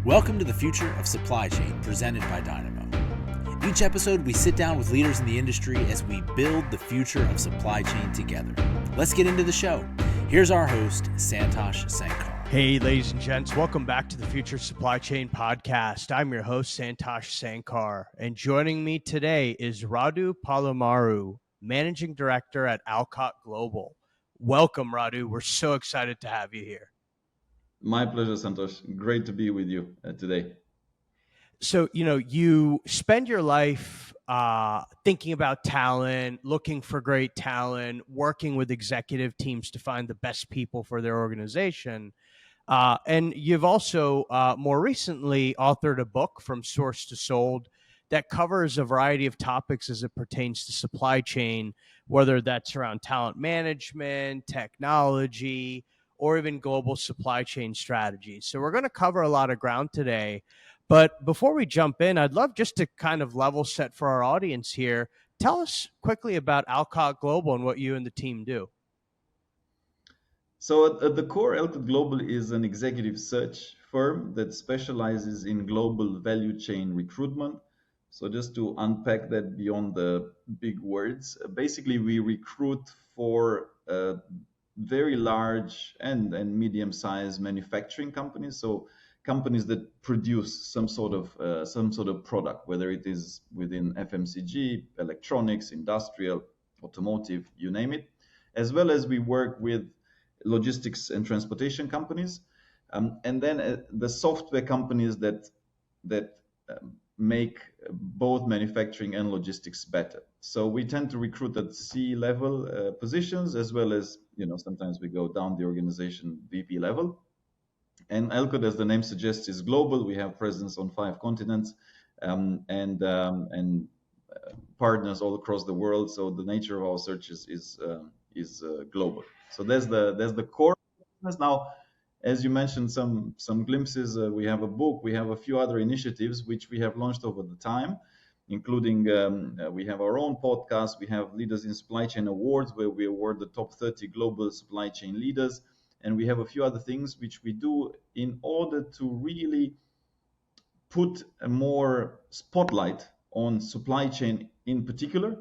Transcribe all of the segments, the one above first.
Welcome to the Future of Supply Chain, presented by Dynamo. Each episode, we sit down with leaders in the industry as we build the future of supply chain together. Let's get into the show. Here's our host, Santosh Sankar. Hey, ladies and gents, welcome back to the Future Supply Chain Podcast. I'm your host, Santosh Sankar, and joining me today is Radu Palamariu, Managing Director at Alcott Global. Welcome, Radu. We're so excited to have you here. My pleasure, Santosh. Great to be with you today. So, you spend your life thinking about talent, looking for great talent, working with executive teams to find the best people for their organization. And you've also more recently authored a book, From Source to Sold, that covers a variety of topics as it pertains to supply chain, whether that's around talent management, technology, or even global supply chain strategies. So we're going to cover a lot of ground today. But before we jump in, I'd love just to kind of level set for our audience here. Tell us quickly about Alcott Global and what you and the team do. So at the core, Alcott Global is an executive search firm that specializes in global value chain recruitment. So just to unpack that beyond the big words, basically we recruit for very large and medium-sized manufacturing companies. So companies that produce some sort of product, whether it is within FMCG, electronics, industrial, automotive, you name it, as well as we work with logistics and transportation companies, and then the software companies that make both manufacturing and logistics better. So we tend to recruit at C-level positions, as well as sometimes we go down the organization VP level. And Alcott, as the name suggests, is global. We have presence on 5 continents and partners all across the world. So the nature of our search is global. So there's the core business. Now, as you mentioned, some glimpses. We have a book. We have a few other initiatives which we have launched over the time, including we have our own podcast. We have Leaders in Supply Chain Awards, where we award the top 30 global supply chain leaders. And we have a few other things which we do in order to really put a more spotlight on supply chain in particular,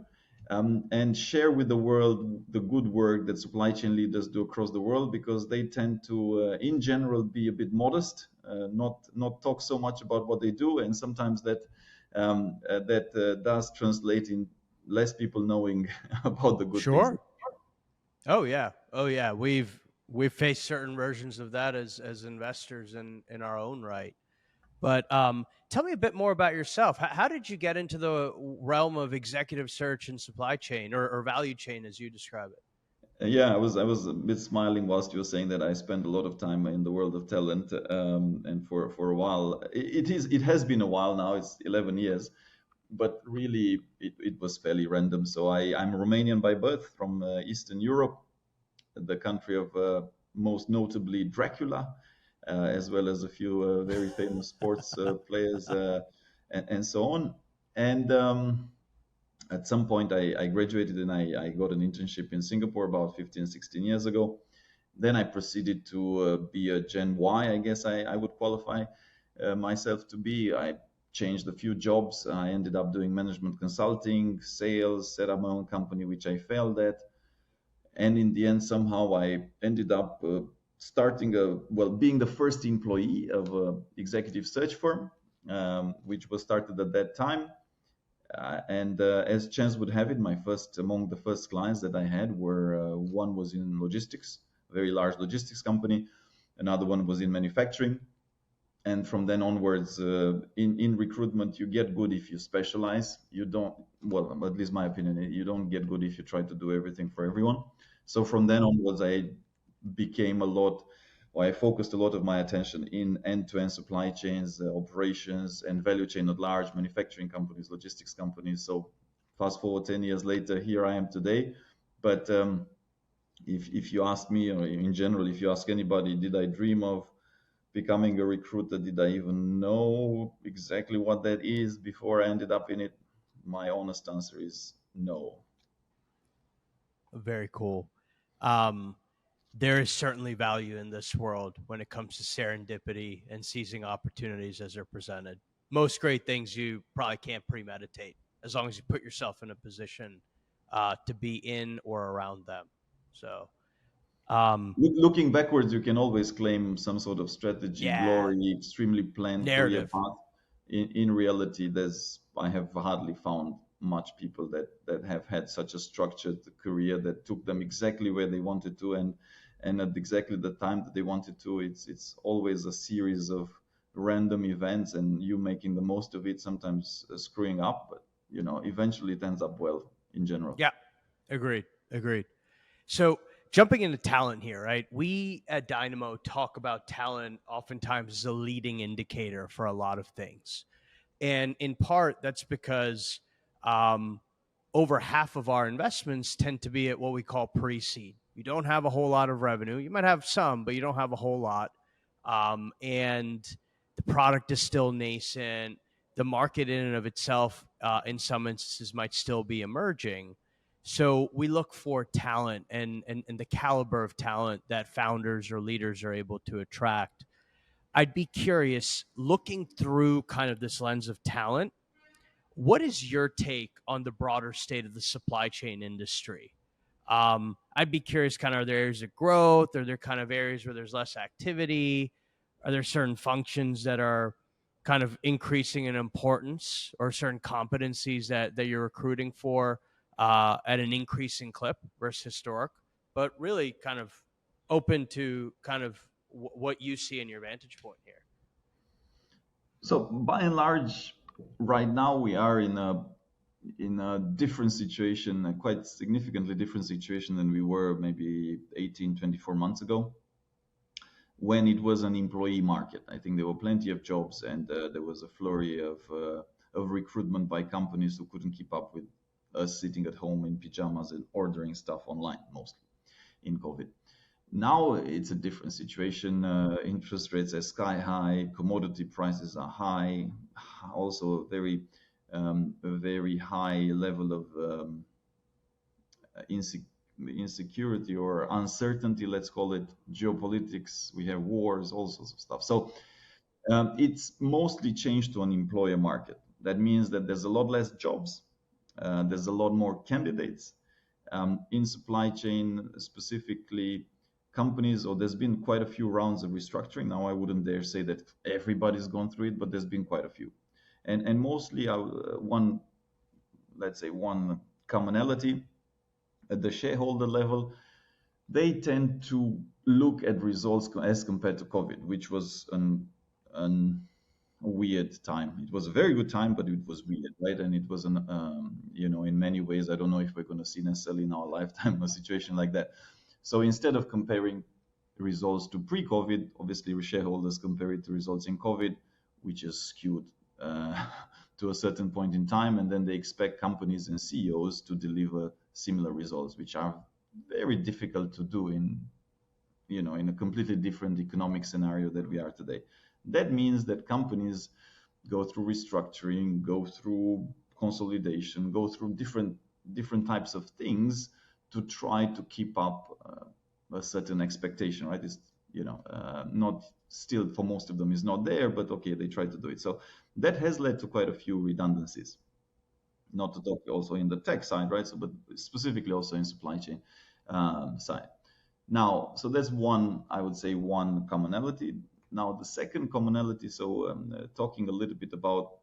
and share with the world the good work that supply chain leaders do across the world, because they tend to, in general, be a bit modest, not talk so much about what they do, and sometimes that does translate in less people knowing about the good things. Oh yeah. We've faced certain versions of that as investors in our own right. But tell me a bit more about yourself. How did you get into the realm of executive search and supply chain, or value chain, as you describe it? Yeah, I was a bit smiling whilst you were saying that I spent a lot of time in the world of talent, and for a while, it has been a while now. It's 11 years, but really it was fairly random. So I'm Romanian by birth, from Eastern Europe, the country of most notably Dracula. As well as a few very famous sports players and so on. And at some point, I graduated and I got an internship in Singapore about 15, 16 years ago. Then I proceeded to be a Gen Y, I guess I would qualify myself to be. I changed a few jobs. I ended up doing management consulting, sales, set up my own company, which I failed at. And in the end, somehow I ended up being the first employee of an executive search firm, which was started at that time. And as chance would have it, among the first clients that I had were one was in logistics, a very large logistics company. Another one was in manufacturing. And from then onwards, in recruitment, you get good if you specialize. You don't, well, at least my opinion, you don't get good if you try to do everything for everyone. So from then onwards, I focused a lot of my attention in end-to-end supply chains, operations, and value chain at large, manufacturing companies, logistics companies. So fast forward 10 years later, here I am today. But if you ask me, or in general, if you ask anybody, did I dream of becoming a recruiter? Did I even know exactly what that is before I ended up in it? My honest answer is no. Very cool. there is certainly value in this world when it comes to serendipity and seizing opportunities as they're presented. Most great things you probably can't premeditate as long as you put yourself in a position to be in or around them. So, Looking backwards, you can always claim some sort of strategy, yeah, glory, extremely planned career narrative. path. In reality, I have hardly found much people that have had such a structured career that took them exactly where they wanted to, and at exactly the time that they wanted to. It's always a series of random events, and you making the most of it. Sometimes screwing up, but eventually it ends up well in general. Yeah, agreed. So jumping into talent here, right? We at Dynamo talk about talent oftentimes as a leading indicator for a lot of things. And in part, that's because um, over half of our investments tend to be at what we call pre-seed. You don't have a whole lot of revenue. You might have some, but you don't have a whole lot. And the product is still nascent. The market in and of itself, in some instances, might still be emerging. So we look for talent and the caliber of talent that founders or leaders are able to attract. I'd be curious, looking through kind of this lens of talent, what is your take on the broader state of the supply chain industry? I'd be curious, kind of, are there areas of growth? Are there kind of areas where there's less activity? Are there certain functions that are kind of increasing in importance, or certain competencies that you're recruiting for at an increasing clip versus historic? But really kind of open to kind of what you see in your vantage point here. So by and large, right now we are in a different situation, a quite significantly different situation than we were maybe 18, 24 months ago, when it was an employee market. I think there were plenty of jobs, and there was a flurry of recruitment by companies who couldn't keep up with us sitting at home in pajamas and ordering stuff online, mostly in COVID. Now it's a different situation. Interest rates are sky high, commodity prices are high, also a very high level of insecurity or uncertainty, let's call it geopolitics. We have wars, all sorts of stuff. So it's mostly changed to an employer market. That means that there's a lot less jobs, there's a lot more candidates. In supply chain specifically, companies, or there's been quite a few rounds of restructuring. Now, I wouldn't dare say that everybody's gone through it, but there's been quite a few. And mostly one commonality at the shareholder level, they tend to look at results as compared to COVID, which was an weird time. It was a very good time, but it was weird, right? And it was in many ways, I don't know if we're going to see necessarily in our lifetime a situation like that. So instead of comparing results to pre-COVID, obviously shareholders compare it to results in COVID, which is skewed to a certain point in time, and then they expect companies and CEOs to deliver similar results, which are very difficult to do in a completely different economic scenario that we are today. That means that companies go through restructuring, go through consolidation, go through different types of things to try to keep up a certain expectation, right? It's not still, for most of them, is not there, but okay, they try to do it. So that has led to quite a few redundancies. Not to talk also in the tech side, right? So, but specifically also in supply chain side. Now, so that's one, I would say, one commonality. Now, the second commonality, so talking a little bit about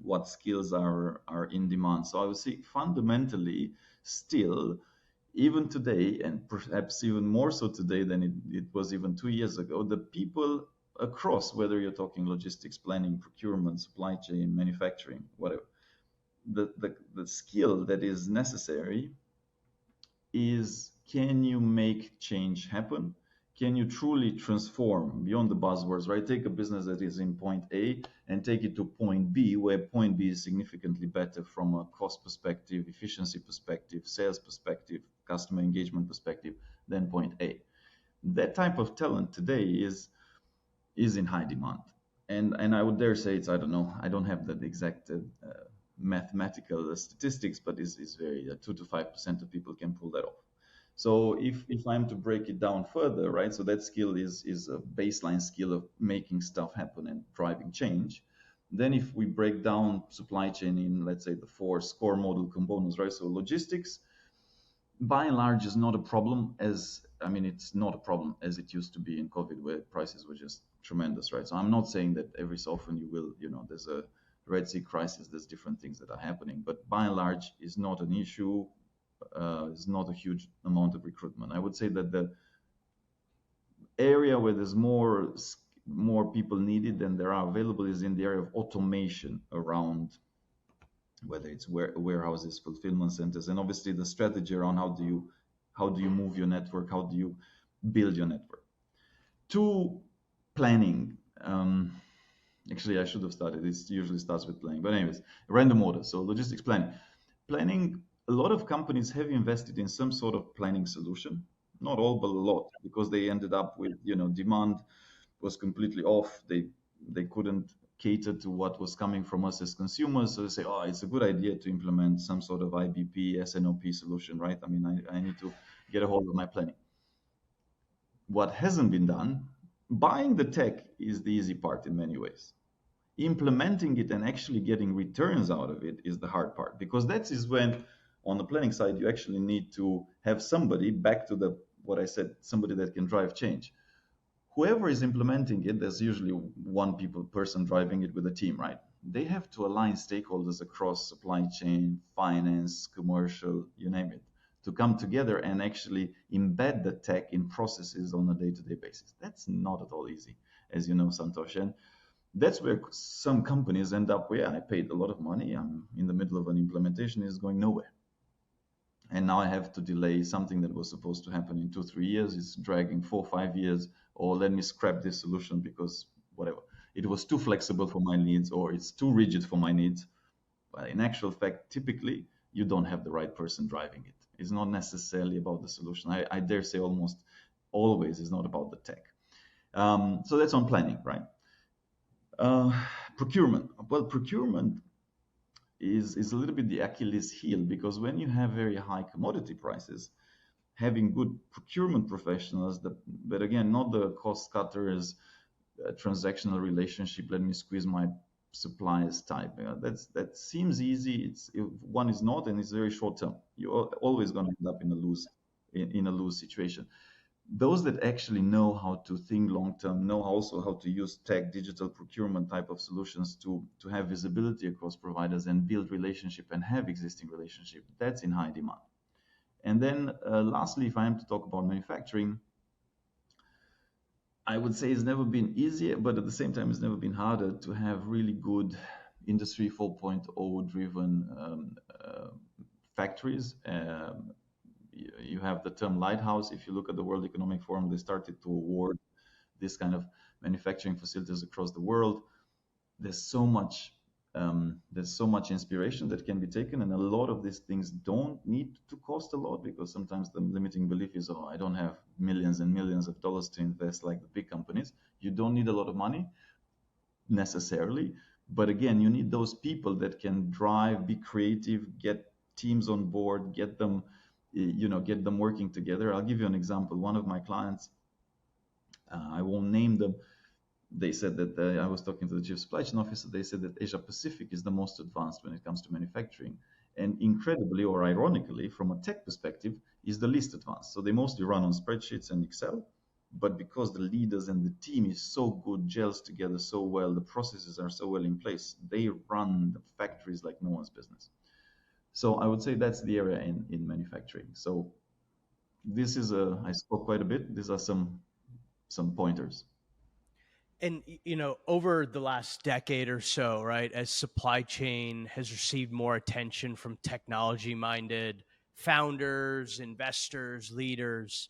what skills are in demand. So I would say fundamentally, still, even today, and perhaps even more so today than it was even 2 years ago, the people across, whether you're talking logistics, planning, procurement, supply chain, manufacturing, whatever, the skill that is necessary is, can you make change happen? Can you truly transform beyond the buzzwords, right? Take a business that is in point A and take it to point B, where point B is significantly better from a cost perspective, efficiency perspective, sales perspective, customer engagement perspective than point A. That type of talent today is in high demand. And I would dare say it's, I don't know, I don't have the exact mathematical statistics, but is very 2 to 5% of people can pull that off. So if I'm to break it down further, right? So that skill is a baseline skill of making stuff happen and driving change. Then if we break down supply chain in, let's say, the four core model components, right? So logistics, by and large, is not a problem it's not a problem as it used to be in COVID, where prices were just tremendous, right? So I'm not saying that every so often there's a Red Sea crisis, there's different things that are happening, but by and large is not an issue. Is not a huge amount of recruitment. I would say that the area where there's more people needed than there are available is in the area of automation around, whether it's warehouses, fulfillment centers, and obviously the strategy around how do you move your network, how do you build your network. To planning. Actually, I should have started. It usually starts with planning, but anyways, random order. So logistics planning. Planning. A lot of companies have invested in some sort of planning solution. Not all, but a lot, because they ended up with demand was completely off. They couldn't cater to what was coming from us as consumers. So they say, oh, it's a good idea to implement some sort of IBP, SNOP solution, right? I need to get a hold of my planning. What hasn't been done, buying the tech is the easy part in many ways. Implementing it and actually getting returns out of it is the hard part, because that is when on the planning side you actually need to have somebody, back to the what I said, somebody that can drive change. Whoever is implementing it, there's usually one person driving it with a team, right? They have to align stakeholders across supply chain, finance, commercial, you name it, to come together and actually embed the tech in processes on a day-to-day basis. That's not at all easy, as you know, Santosh. And that's where some companies end up where I paid a lot of money, I'm in the middle of an implementation, is going nowhere. And now I have to delay something that was supposed to happen in 2-3 years. It's dragging 4-5 years, or let me scrap this solution because whatever. It was too flexible for my needs, or it's too rigid for my needs. But in actual fact, typically, you don't have the right person driving it. It's not necessarily about the solution. I dare say almost always is not about the tech. So that's on planning, right? Procurement. Well, procurement is a little bit the Achilles heel, because when you have very high commodity prices, having good procurement professionals, but again, not the cost cutters, transactional relationship, let me squeeze my suppliers type. That seems easy. One is not, and it's very short term. You're always going to end up in a lose situation. Those that actually know how to think long term, know also how to use tech, digital procurement type of solutions to have visibility across providers and build relationship and have existing relationship, that's in high demand. And then lastly, if I am to talk about manufacturing, I would say it's never been easier, but at the same time, it's never been harder to have really good Industry 4.0 driven factories. You have the term lighthouse. If you look at the World Economic Forum, they started to award this kind of manufacturing facilities across the world. There's so much inspiration that can be taken, and a lot of these things don't need to cost a lot, because sometimes the limiting belief is, oh, I don't have millions and millions of dollars to invest like the big companies. You don't need a lot of money necessarily, but again, you need those people that can drive, be creative, get teams on board, get them working together. I'll give you an example. One of my clients, I won't name them, they said that I was talking to the chief supply chain officer. They said that Asia Pacific is the most advanced when it comes to manufacturing, and incredibly or ironically, from a tech perspective, is the least advanced. So they mostly run on spreadsheets and Excel, but because the leaders and the team is so good, gels together so well, the processes are so well in place, they run the factories like no one's business. So I would say that's the area in manufacturing. So this is I spoke quite a bit. These are some pointers. And, over the last decade or so, right, as supply chain has received more attention from technology-minded founders, investors, leaders,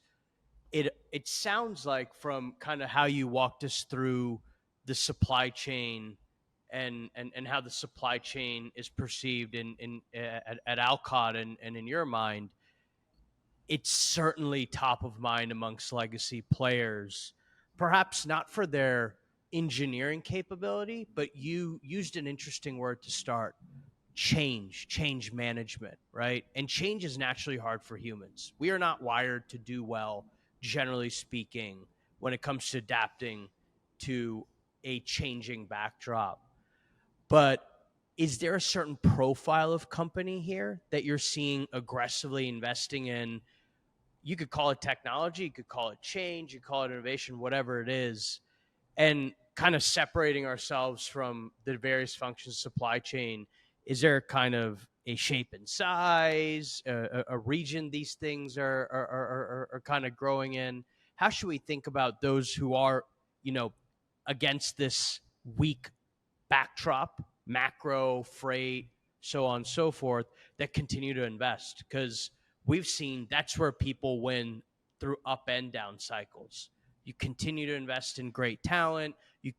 it sounds like, from kind of how you walked us through the supply chain and how the supply chain is perceived at Alcott and in your mind, it's certainly top of mind amongst legacy players, perhaps not for their engineering capability, but you used an interesting word to start, change management, right? And change is naturally hard for humans. We are not wired to do well, generally speaking, when it comes to adapting to a changing backdrop. But is there a certain profile of company here that you're seeing aggressively investing in? You could call it technology, you could call it change, you call it innovation, whatever it is, and kind of separating ourselves from the various functions of supply chain. Is there kind of a shape and size, a region these things are kind of growing in? How should we think about those who are, against this weak backdrop, macro, freight, so on and so forth, that continue to invest? Because we've seen that's where people win through up and down cycles. You continue to invest in great talent. You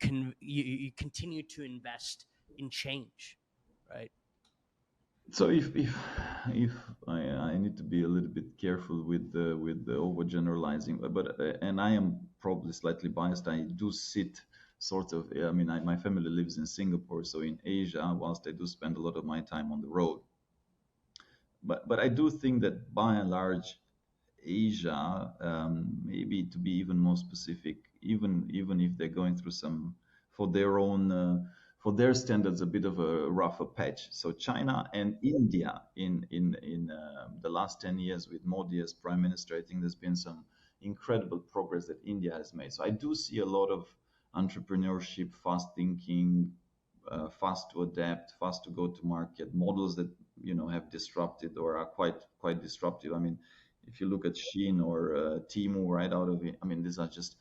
continue to invest in change, right? So if I need to be a little bit careful with the overgeneralizing, but and I am probably slightly biased. I do sit sort of. I mean, my family lives in Singapore, so in Asia, whilst I do spend a lot of my time on the road, but I do think that by and large, Asia, maybe to be even more specific, even if they're going through some for their own for their standards a bit of a rougher patch. So China and India in the last 10 years with Modi as prime minister, I think there's been some incredible progress that India has made. So I do see a lot of entrepreneurship, fast thinking, fast to adapt, fast to go to market models that have disrupted or are quite disruptive. I mean, if you look at Shein or Temu right out of it, I mean, these are just,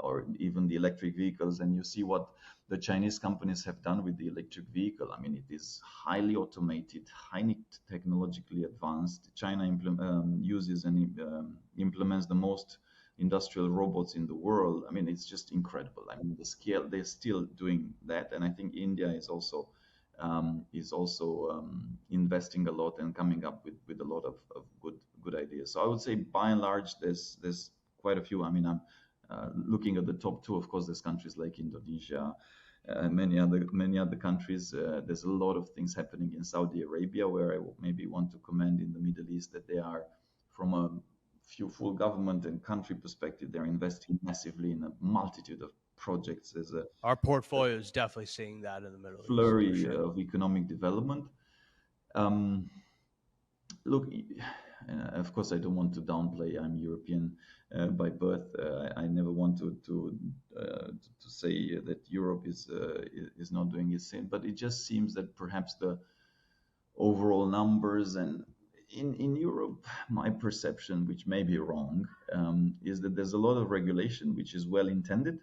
or even the electric vehicles, and you see what the Chinese companies have done with the electric vehicle. I mean, it is highly automated, highly technologically advanced. China uses and implements the most industrial robots in the world. I mean, it's just incredible. I mean, the scale, they're still doing that. And I think India is also investing a lot and coming up with a lot of good ideas. So I would say by and large, there's quite a few. I mean, I'm looking at the top two. Of course, there's countries like Indonesia, many other countries. There's a lot of things happening in Saudi Arabia, where I maybe want to commend in the Middle East that they are, from a few full government and country perspective, they're investing massively in a multitude of projects. There's Our portfolio is definitely seeing that in the Middle East. flurry For sure. of economic development. Look, of course, I don't want to downplay. I'm European by birth. I never want to say that Europe is not doing its thing, but it just seems that perhaps the overall numbers and in Europe, my perception, which may be wrong, is that there's a lot of regulation which is well intended.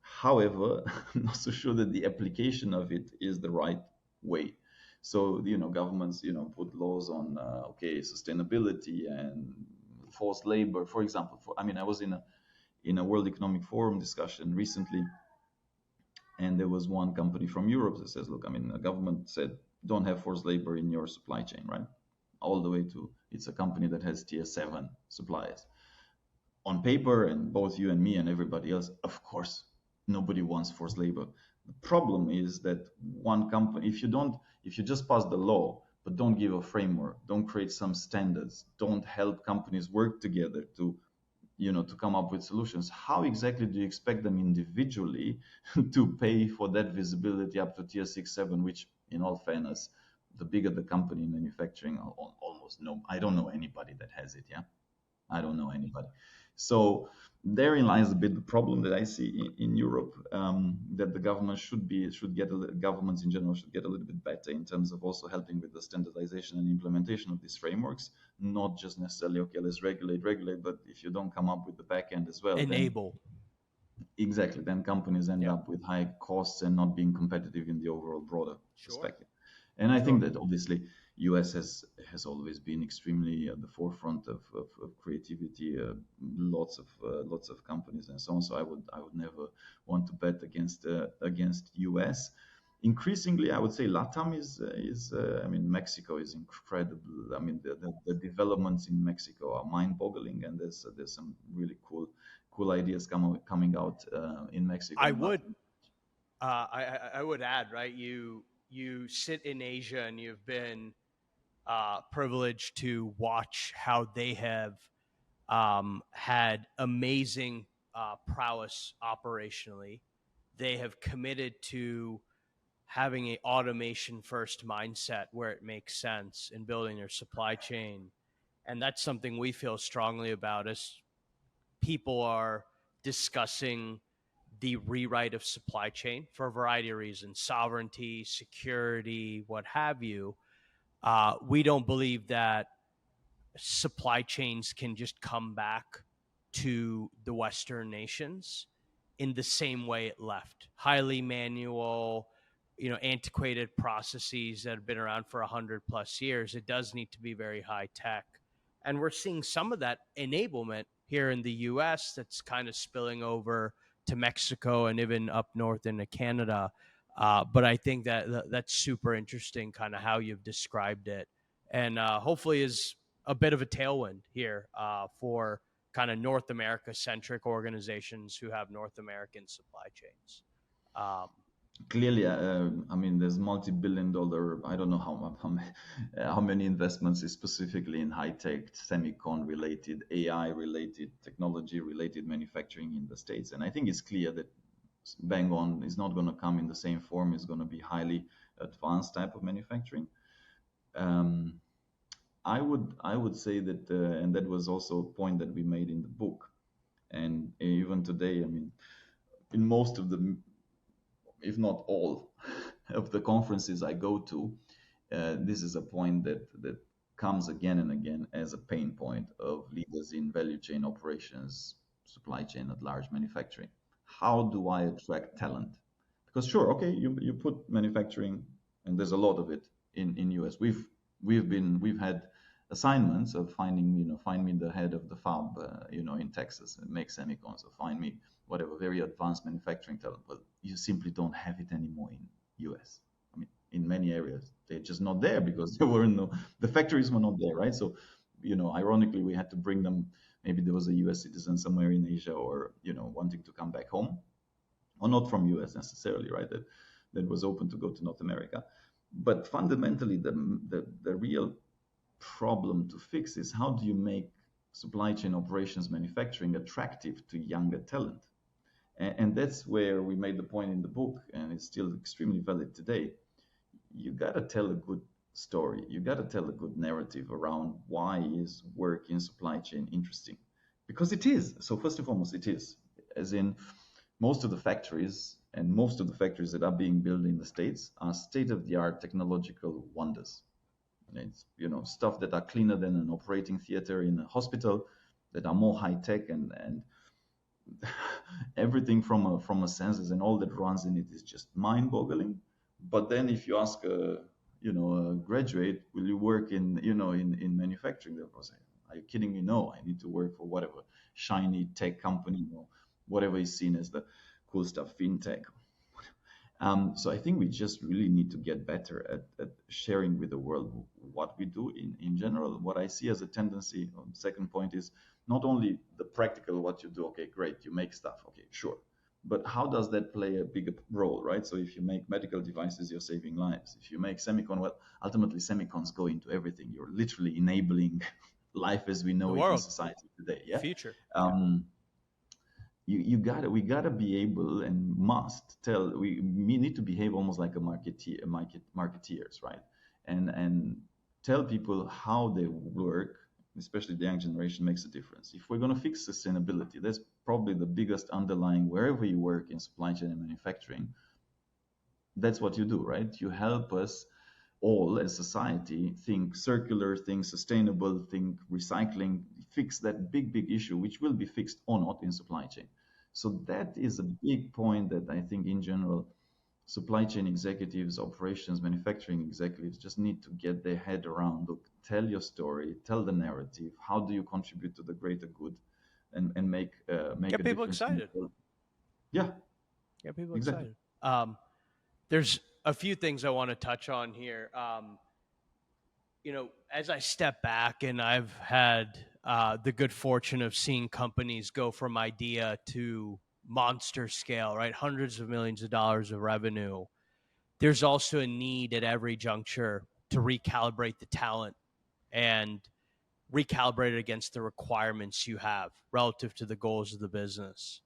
However, I'm not so sure that the application of it is the right way. So, governments, put laws on, sustainability and forced labor, for example. I was in a World Economic Forum discussion recently, and there was one company from Europe that says, look, I mean, the government said, don't have forced labor in your supply chain, right? All the way to, it's a company that has tier 7 suppliers. On paper, and both you and me and everybody else, of course, nobody wants forced labor. The problem is that one company, if you just pass the law, but don't give a framework, don't create some standards, don't help companies work together to come up with solutions, how exactly do you expect them individually to pay for that visibility up to tier 6, 7, which, in all fairness, the bigger the company in manufacturing, almost no, I don't know anybody that has it. Yeah, I don't know anybody. So therein lies a bit the problem that I see in Europe, that the government governments in general should get a little bit better in terms of also helping with the standardization and implementation of these frameworks, not just necessarily, okay, let's regulate, but if you don't come up with the back end as well, Enable. Exactly, then companies end up with high costs and not being competitive in the overall broader perspective. And I think that obviously US has always been extremely at the forefront of creativity, lots of companies and so on. So I would never want to bet against US. Increasingly, I would say LATAM is Mexico is incredible. I mean, the developments in Mexico are mind-boggling, and there's some really cool ideas coming out in Mexico. I would add, right? you sit in Asia and you've been privileged to watch how they have had amazing prowess operationally. They have committed to having a automation first mindset where it makes sense in building their supply chain. And that's something we feel strongly about as people are discussing the rewrite of supply chain for a variety of reasons, sovereignty, security, what have you. We don't believe that supply chains can just come back to the Western nations in the same way it left. Highly manual, antiquated processes that have been around for 100+ years. It does need to be very high tech. And we're seeing some of that enablement here in the US that's kind of spilling over to Mexico and even up north into Canada. But I think that's super interesting, kind of how you've described it. And hopefully is a bit of a tailwind here for kind of North America centric organizations who have North American supply chains. Clearly, I mean, there's multi-billion-dollar. I don't know how many investments is specifically in high-tech, semicon-related, AI-related, technology-related manufacturing in the States, and I think it's clear that bang on is not going to come in the same form. It's going to be highly advanced type of manufacturing. I would say that, and that was also a point that we made in the book, and even today, I mean, in most of the, if not all, of the conferences I go to, this is a point that comes again and again as a pain point of leaders in value chain operations, supply chain at large, manufacturing. How do I attract talent? Because sure, okay, you put manufacturing, and there's a lot of it in US. We've had assignments of find me the head of the fab, in Texas and make semicons, or find me whatever very advanced manufacturing talent. Well, you simply don't have it anymore in US. I mean, in many areas, they're just not there because the factories were not there, right? So, ironically, we had to bring them. Maybe there was a US citizen somewhere in Asia, or, wanting to come back home, or not from US necessarily, right? That was open to go to North America. But fundamentally, the real problem to fix is how do you make supply chain operations manufacturing attractive to younger talent? And that's where we made the point in the book, and it's still extremely valid today. You got to tell a good story. You got to tell a good narrative around why is work in supply chain interesting, because it is. So first and foremost, it is, as in most of the factories that are being built in the States are state-of-the-art technological wonders. It's, stuff that are cleaner than an operating theater in a hospital, that are more high tech, and everything from a sensors and all that runs in it is just mind-boggling. But then if you ask a graduate, will you work in manufacturing? They'll say, are you kidding me? No, I need to work for whatever shiny tech company, or whatever is seen as the cool stuff, fintech. So I think we just really need to get better at sharing with the world what we do in general. What I see as a tendency, second point, is not only the practical, what you do, okay, great, you make stuff, okay, sure. But how does that play a bigger role, right? So if you make medical devices, you're saving lives. If you make semicon, well, ultimately semicons go into everything. You're literally enabling life as we know it in society today. Yeah. Future. We gotta be able and must tell. We need to behave almost like marketeers, right? And tell people how they work, especially the young generation, makes a difference. If we're gonna fix sustainability, that's probably the biggest underlying, wherever you work in supply chain and manufacturing. That's what you do, right? You help us all as society think circular, think sustainable, think recycling, fix that big issue, which will be fixed or not in supply chain. So that is a big point that I think in general, supply chain executives, operations, manufacturing executives just need to get their head around. Look, tell your story, tell the narrative. How do you contribute to the greater good, and make get people excited? Yeah, get people exactly. excited. There's a few things I want to touch on here. As I step back, and I've had the good fortune of seeing companies go from idea to monster scale, right? Hundreds of millions of dollars of revenue. there's also a need at every juncture to recalibrate the talent and recalibrate it against the requirements you have relative to the goals of the business.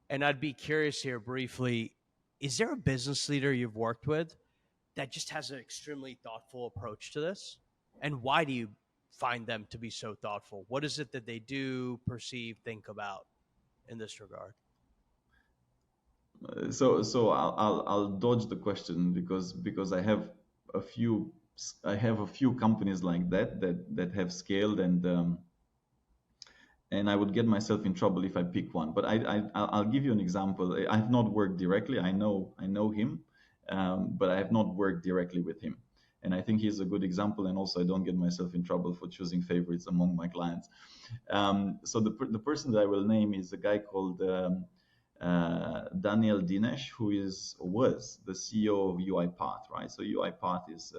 And I'd be curious here briefly, is there a business leader you've worked with that just has an extremely thoughtful approach to this? And why do you find them to be so thoughtful? What is it that they do, perceive, think about in this regard? So I'll dodge the question because I have a few companies like that have scaled, and I would get myself in trouble if I pick one. But I'll give you an example. I've not worked directly. I know him, but I have not worked directly with him. And I think he's a good example. And also, I don't get myself in trouble for choosing favorites among my clients. So the person that I will name is a guy called Daniel Dinesh, who was the CEO of UiPath, right? So UiPath is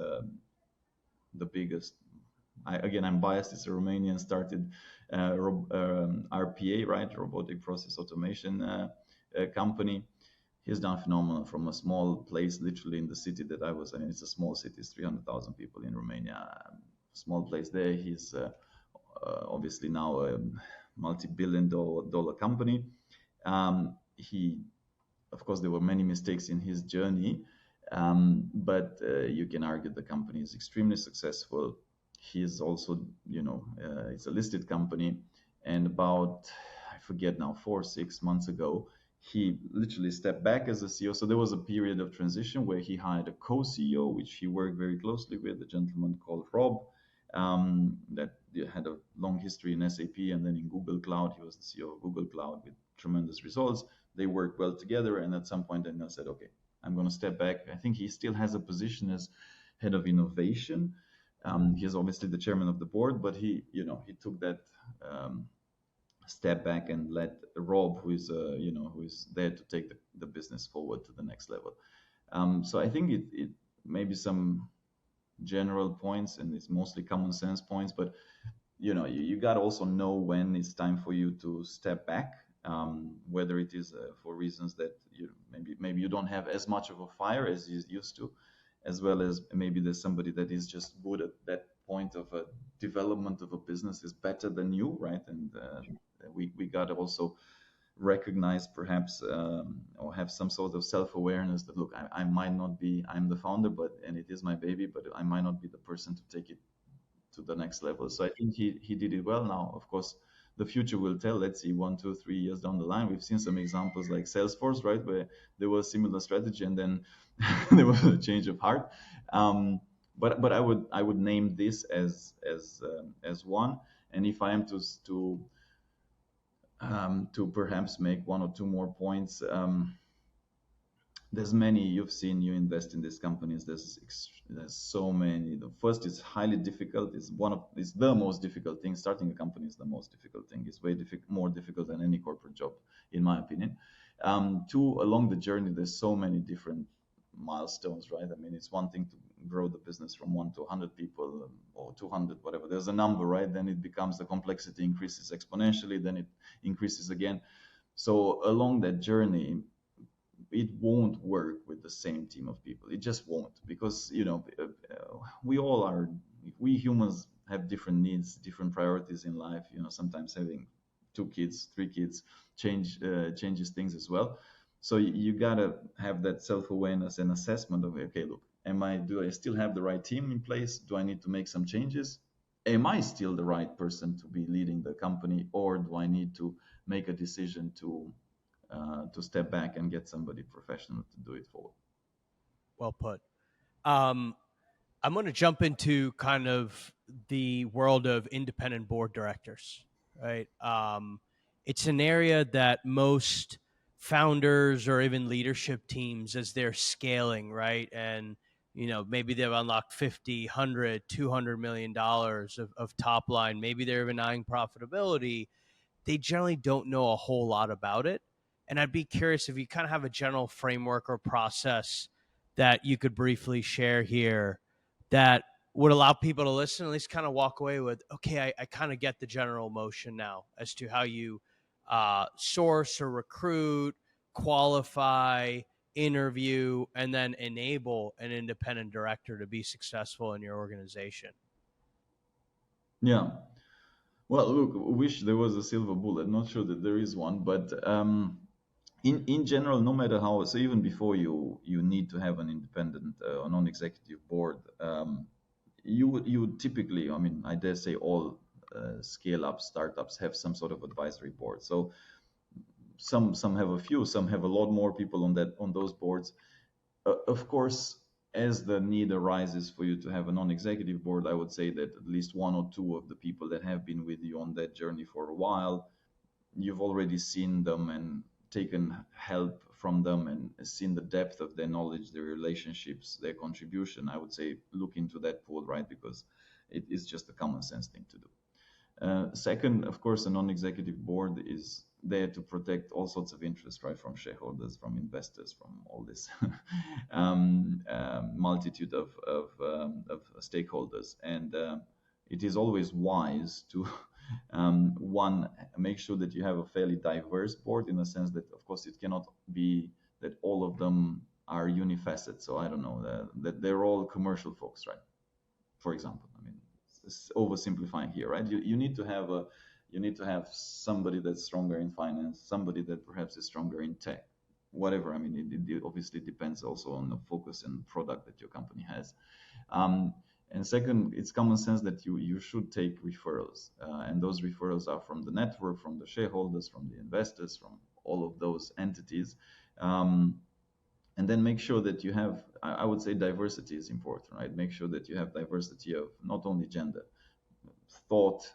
the biggest. I'm biased. It's a Romanian started RPA, right? Robotic Process Automation company. He's done phenomenal from a small place, literally in the city that I was. I mean, it's a small city. It's 300,000 people in Romania. Small place there. He's obviously now a multi-billion-dollar company. Of course, there were many mistakes in his journey, but you can argue the company is extremely successful. He is also, it's a listed company, and about, I forget now, 4 or 6 months ago, he literally stepped back as a CEO. So there was a period of transition where he hired a co-CEO, which he worked very closely with, a gentleman called Rob, that had a long history in SAP and then in Google Cloud. He was the CEO of Google Cloud with tremendous results. They worked well together, and at some point Daniel said, okay, I'm going to step back. I think he still has a position as head of innovation. He's obviously the chairman of the board, but he took that step back and let Rob, who is there to take the business forward to the next level. So I think it may be some general points, and it's mostly common sense points, but you got to also know when it's time for you to step back, whether it is for reasons that maybe you don't have as much of a fire as you used to, as well as maybe there's somebody that is just good at that point of a development of a business is better than you, right? And we got to also recognize perhaps or have some sort of self-awareness that, look, I might not be, I'm the founder, and it is my baby, but I might not be the person to take it to the next level. So I think he did it well. Now, of course, the future will tell. Let's see, 1, 2, 3 years down the line, we've seen some examples like Salesforce, right, where there was a similar strategy and then there was a change of heart. But I would name this as one. And if I am to perhaps make 1 or 2 more points, there's many. You've seen, you invest in these companies. There's so many. The first is highly difficult. It's the most difficult thing. Starting a company is the most difficult thing. It's way more difficult than any corporate job, in my opinion. 2, along the journey, there's so many different milestones, right? I mean, it's one thing to grow the business from 1 to 100 people or 200, whatever. There's a number, right? Then it becomes, the complexity increases exponentially. Then it increases again. So along that journey, it won't work with the same team of people. It just won't, because we humans have different needs, different priorities in life. Sometimes having 2 kids, 3 kids changes things as well. So you gotta have that self-awareness and assessment of, okay, look, do I still have the right team in place? Do I need to make some changes? Am I still the right person to be leading the company, or do I need to make a decision to step back and get somebody professional to do it forward? Well put. I'm going to jump into kind of the world of independent board directors, right? It's an area that most founders or even leadership teams, as they're scaling, right? And, maybe they've unlocked 50, 100, $200 million of top line. Maybe they're even eyeing profitability. They generally don't know a whole lot about it. And I'd be curious if you kind of have a general framework or process that you could briefly share here that would allow people to listen, at least kind of walk away with, okay, I kind of get the general motion now as to how you source or recruit, qualify, interview, and then enable an independent director to be successful in your organization? Yeah. Well, look, wish there was a silver bullet. Not sure that there is one, but in general, no matter how, so even before you need to have an independent or non-executive board, you typically, I mean, I dare say all scale-up startups have some sort of advisory board. So some have a few, some have a lot more people on those boards. Of course, as the need arises for you to have a non-executive board, I would say that at least one or two of the people that have been with you on that journey for a while, you've already seen them and taken help from them and seen the depth of their knowledge, their relationships, their contribution. I would say look into that pool, right? Because it is just a common sense thing to do. Second, of course, a non-executive board is there to protect all sorts of interests, right? From shareholders, from investors, from all this multitude of stakeholders. And it is always wise to, one, make sure that you have a fairly diverse board, in the sense that, of course, it cannot be that all of them are unifaceted. So I don't know, that they're all commercial folks, right? For example, I mean, oversimplifying here, right? You need to have somebody that's stronger in finance, somebody that perhaps is stronger in tech, whatever. I mean, it obviously depends also on the focus and product that your company has. And second, it's common sense that you should take referrals, and those referrals are from the network, from the shareholders, from the investors, from all of those entities. And then make sure that you have, I would say diversity is important, right? Make sure that you have diversity of not only gender, thought,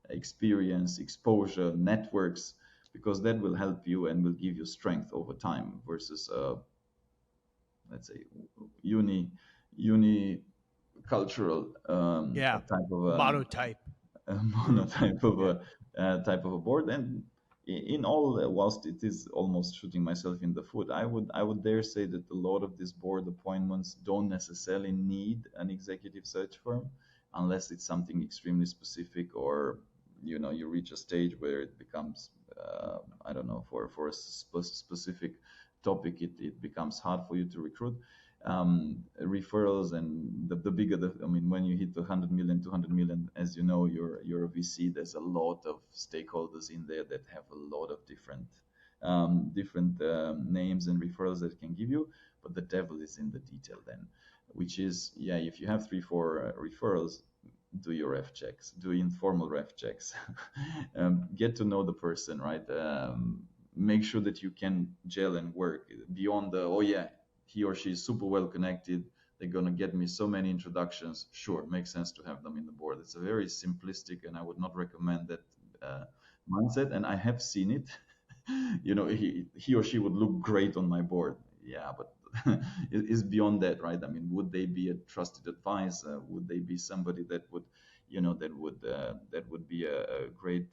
experience, exposure, networks, because that will help you and will give you strength over time versus, let's say, unicultural type of monotype. Monotype of a type of a board. And in all, whilst it is almost shooting myself in the foot, I would dare say that a lot of these board appointments don't necessarily need an executive search firm, unless it's something extremely specific, or you reach a stage where it becomes I don't know, for a specific topic, it becomes hard for you to recruit. Referrals, and the bigger I mean, when you hit 100 million, 200 million, as you know, you're a VC. There's a lot of stakeholders in there that have a lot of different names and referrals that can give you. But the devil is in the detail then, which is, if you have 3-4 referrals, do your ref checks, do informal ref checks, get to know the person, right? Make sure that you can gel and work beyond he or she is super well connected, they're going to get me so many introductions. Sure, makes sense to have them in the board. It's a very simplistic, and I would not recommend that mindset. And I have seen it. He or she would look great on my board. Yeah, but it is beyond that, right? I mean, would they be a trusted advisor? Would they be somebody that would, that would be a great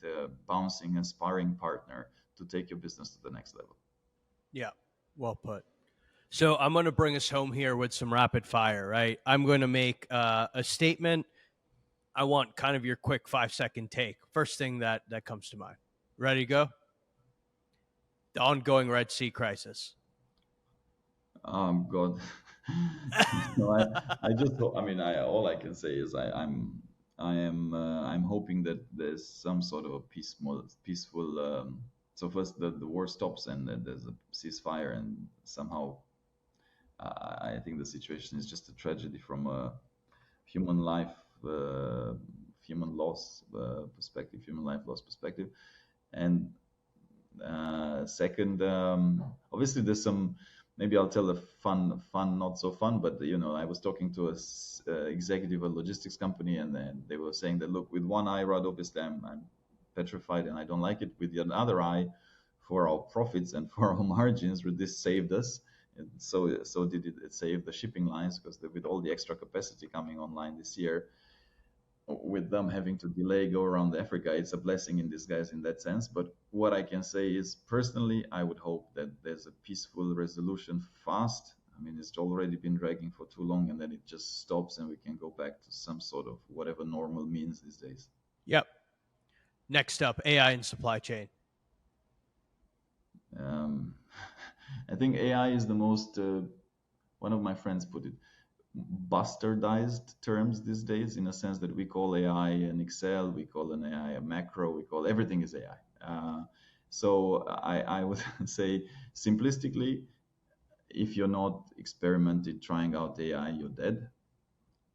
bouncing and sparring partner to take your business to the next level? Yeah, well put. So I'm going to bring us home here with some rapid fire, right? I'm going to make a statement. I want kind of your quick 5-second take. First thing that comes to mind. Ready to go? The ongoing Red Sea crisis. God. All I can say is I'm hoping that there's some sort of a peaceful. So first the war stops, and there's a ceasefire, and somehow I think the situation is just a tragedy from a human life, human loss perspective, human life loss perspective. And second, obviously there's some. Maybe I'll tell a fun, not so fun, but I was talking to a executive of a logistics company, and then they were saying that, look, with one eye, Rad, obviously I'm petrified and I don't like it. With the other eye, for our profits and for our margins, this saved us. And so did it save the shipping lines, because with all the extra capacity coming online this year, with them having to go around Africa, it's a blessing in disguise in that sense. But what I can say is, personally, I would hope that there's a peaceful resolution fast. I mean, it's already been dragging for too long, and then it just stops and we can go back to some sort of whatever normal means these days. Yep. Next up, AI and supply chain. I think AI is the most, one of my friends put it, bastardized terms these days, in a sense that we call AI an Excel, we call an AI a macro, we call everything is AI. So I would say simplistically, if you're not experimented trying out AI, you're dead.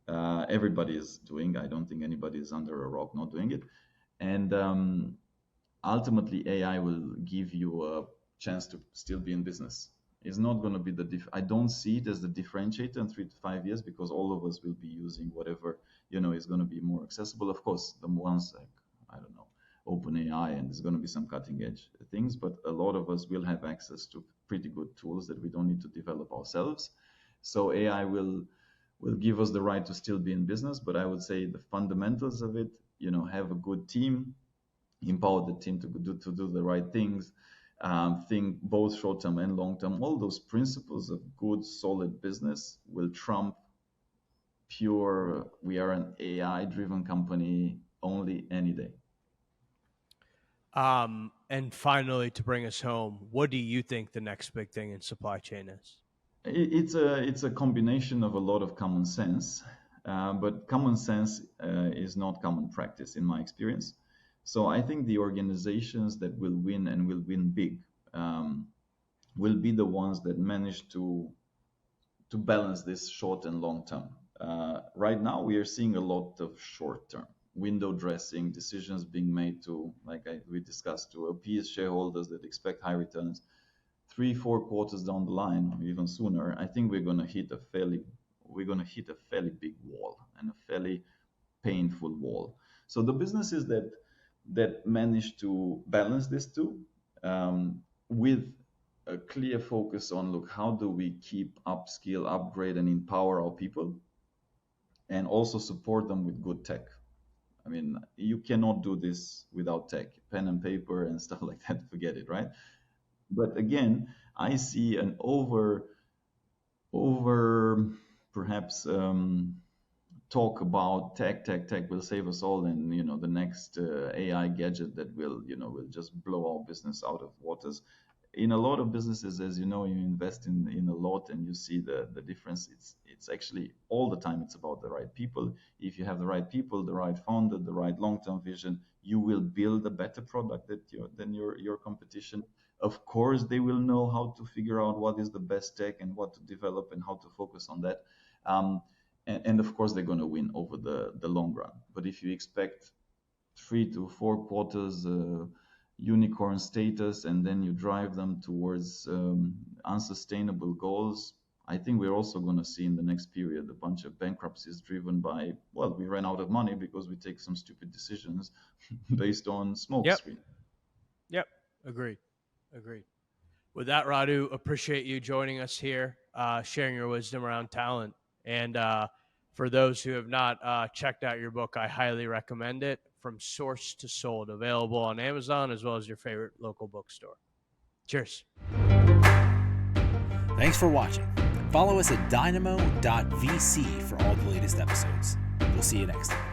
Everybody is doing. I don't think anybody is under a rock not doing it. And ultimately, AI will give you a chance to still be in business. It's not going to be I don't see it as the differentiator in 3 to 5 years, because all of us will be using whatever, is going to be more accessible. Of course, the ones like, I don't know, OpenAI, and there's going to be some cutting edge things, but a lot of us will have access to pretty good tools that we don't need to develop ourselves. So AI will give us the right to still be in business. But I would say the fundamentals of it, have a good team, empower the team to do the right things, think both short-term and long-term. All those principles of good, solid business will trump pure, we are an AI-driven company only any day. And finally, to bring us home, what do you think the next big thing in supply chain is? It's a combination of a lot of common sense, but common sense is not common practice in my experience. So I think the organizations that will win and will win big will be the ones that manage to balance this short and long term. Right now, we are seeing a lot of short term window dressing, decisions being made to, we discussed, to appease shareholders that expect high returns. 3-4 quarters down the line, or even sooner, I think we're going to hit a fairly big wall, and a fairly painful wall. So the businesses that manage to balance this two, with a clear focus on, look, how do we keep upskill, upgrade, and empower our people, and also support them with good tech. I mean, you cannot do this without tech, pen and paper and stuff like that. Forget it, right? But again, I see an over perhaps talk about tech will save us all, and the next AI gadget that will just blow our business out of waters. In a lot of businesses, as you know, you invest in a lot, and you see the difference. It's actually all the time it's about the right people. If you have the right people, the right founder, the right long-term vision, you will build a better product than your competition. Of course, they will know how to figure out what is the best tech and what to develop and how to focus on that. And of course, they're going to win over the long run. But if you expect 3 to 4 quarters unicorn status, and then you drive them towards unsustainable goals, I think we're also going to see in the next period a bunch of bankruptcies driven by, well, we ran out of money because we take some stupid decisions based on smoke screen. Yep. Agreed. With that, Radu, appreciate you joining us here, sharing your wisdom around talent. And for those who have not checked out your book, I highly recommend it. From Source to Sold, available on Amazon as well as your favorite local bookstore. Cheers. Thanks for watching. Follow us at dynamo.vc for all the latest episodes. We'll see you next time.